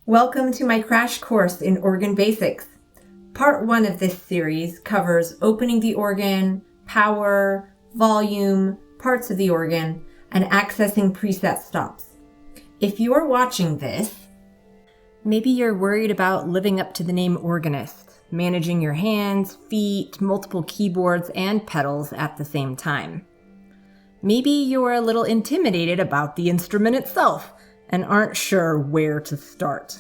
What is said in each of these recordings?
Welcome to my crash course in organ basics. Part 1 of this series covers opening the organ, power, volume, parts of the organ, and accessing preset stops. If you are watching this, maybe you're worried about living up to the name organist, managing your hands, feet, multiple keyboards, and pedals at the same time. Maybe you're a little intimidated about the instrument itself and aren't sure where to start.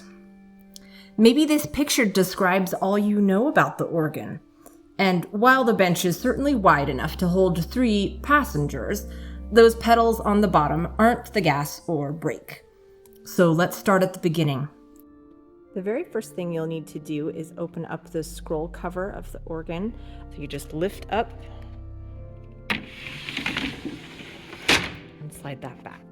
Maybe this picture describes all you know about the organ. And while the bench is certainly wide enough to hold 3 passengers, those pedals on the bottom aren't the gas or brake. So let's start at the beginning. The very first thing you'll need to do is open up the scroll cover of the organ. So you just lift up and slide that back.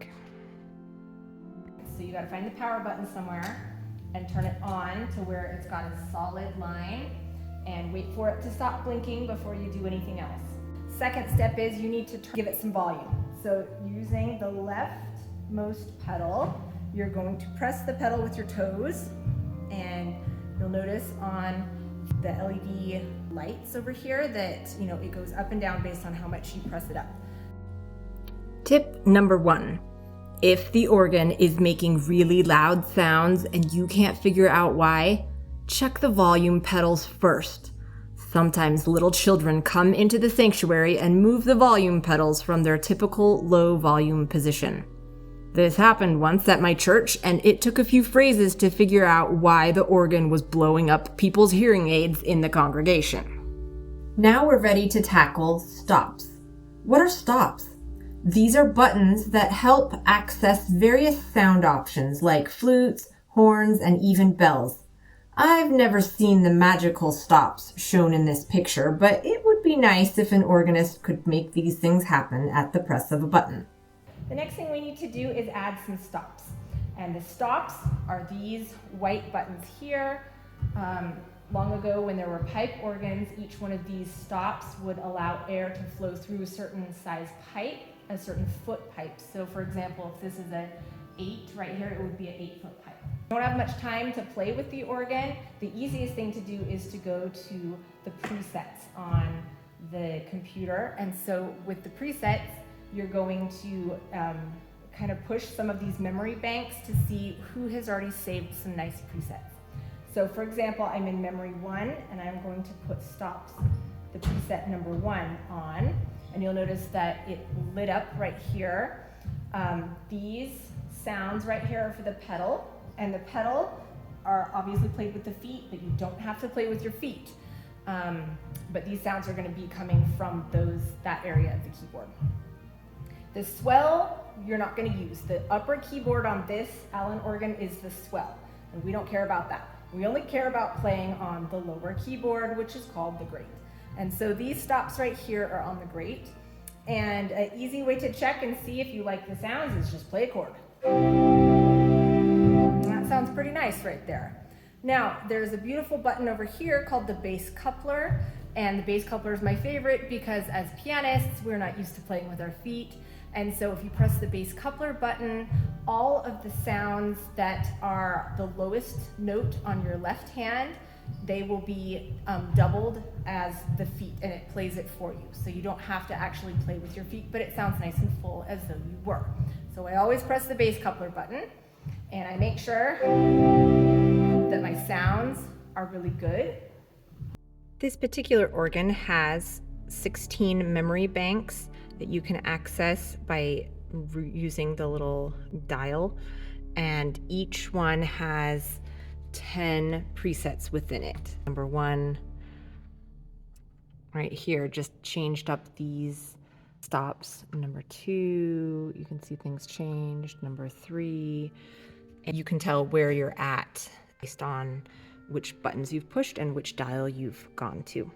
So you gotta find the power button somewhere and turn it on to where it's got a solid line and wait for it to stop blinking before you do anything else. Second step is you need to give it some volume. So using the leftmost pedal, you're going to press the pedal with your toes, and you'll notice on the LED lights over here that it goes up and down based on how much you press it up. Tip number 1. If the organ is making really loud sounds and you can't figure out why, check the volume pedals first. Sometimes little children come into the sanctuary and move the volume pedals from their typical low volume position. This happened once at my church, and it took a few phrases to figure out why the organ was blowing up people's hearing aids in the congregation. Now we're ready to tackle stops. What are stops? These are buttons that help access various sound options like flutes, horns, and even bells. I've never seen the magical stops shown in this picture, but it would be nice if an organist could make these things happen at the press of a button. The next thing we need to do is add some stops. And the stops are these white buttons here. Long ago, when there were pipe organs, each one of these stops would allow air to flow through a certain size pipe, a certain foot pipe. So for example, if this is an 8 right here, it would be an 8-foot pipe. If you don't have much time to play with the organ, the easiest thing to do is to go to the presets on the computer. And so with the presets, you're going to kind of push some of these memory banks to see who has already saved some nice presets. So for example, I'm in memory 1, and I'm going to put stops, the preset number 1 on, and you'll notice that it lit up right here. These sounds right here are for the pedal, and the pedal are obviously played with the feet, but you don't have to play with your feet. But these sounds are going to be coming from that area of the keyboard. The swell, you're not going to use. The upper keyboard on this Allen organ is the swell, and we don't care about that. We only care about playing on the lower keyboard, which is called the grate. And so these stops right here are on the grate. And an easy way to check and see if you like the sounds is just play a chord. That sounds pretty nice right there. Now, there's a beautiful button over here called the bass coupler. And the bass coupler is my favorite because as pianists, we're not used to playing with our feet. And so if you press the bass coupler button, all of the sounds that are the lowest note on your left hand, they will be doubled as the feet, and it plays it for you. So you don't have to actually play with your feet, but it sounds nice and full as though you were. So I always press the bass coupler button, and I make sure that my sounds are really good. This particular organ has 16 memory banks that you can access by using the little dial, and each one has 10 presets within it. Number 1 right here just changed up these stops. Number 2, you can see things changed. Number 3, and you can tell where you're at based on which buttons you've pushed and which dial you've gone to.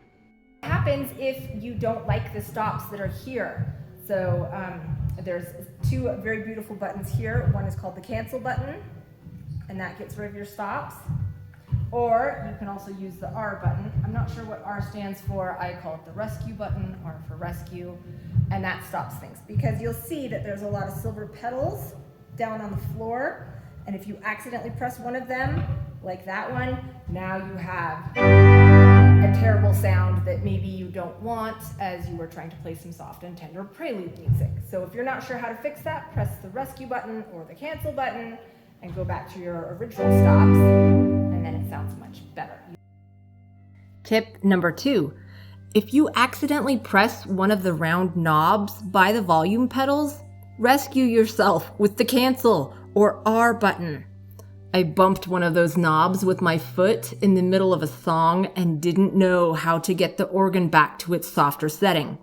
What happens if you don't like the stops that are here? So there's 2 very beautiful buttons here. One is called the cancel button, and that gets rid of your stops. Or you can also use the R button. I'm not sure what R stands for. I call it the rescue button, R for rescue, and that stops things. Because you'll see that there's a lot of silver petals down on the floor, And if you accidentally press one of them, like that one, now you have a terrible sound that maybe you don't want as you were trying to play some soft and tender prelude music. So if you're not sure how to fix that, press the rescue button or the cancel button and go back to your original stops, and then it sounds much better. Tip number 2. If you accidentally press one of the round knobs by the volume pedals, rescue yourself with the cancel or R button. I bumped one of those knobs with my foot in the middle of a song and didn't know how to get the organ back to its softer setting.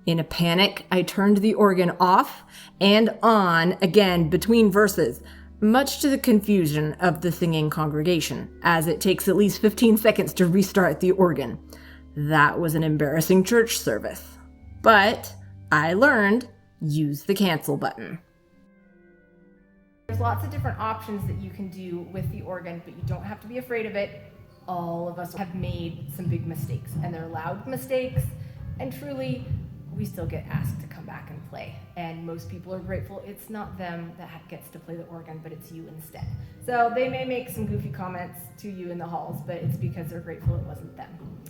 In a panic, I turned the organ off and on again between verses, much to the confusion of the singing congregation, as it takes at least 15 seconds to restart the organ. That was an embarrassing church service. But I learned, use the cancel button. There's lots of different options that you can do with the organ, but you don't have to be afraid of it. All of us have made some big mistakes, and they're loud mistakes, and truly, we still get asked to come back and play. And most people are grateful it's not them that gets to play the organ, but it's you instead. So they may make some goofy comments to you in the halls, but it's because they're grateful it wasn't them.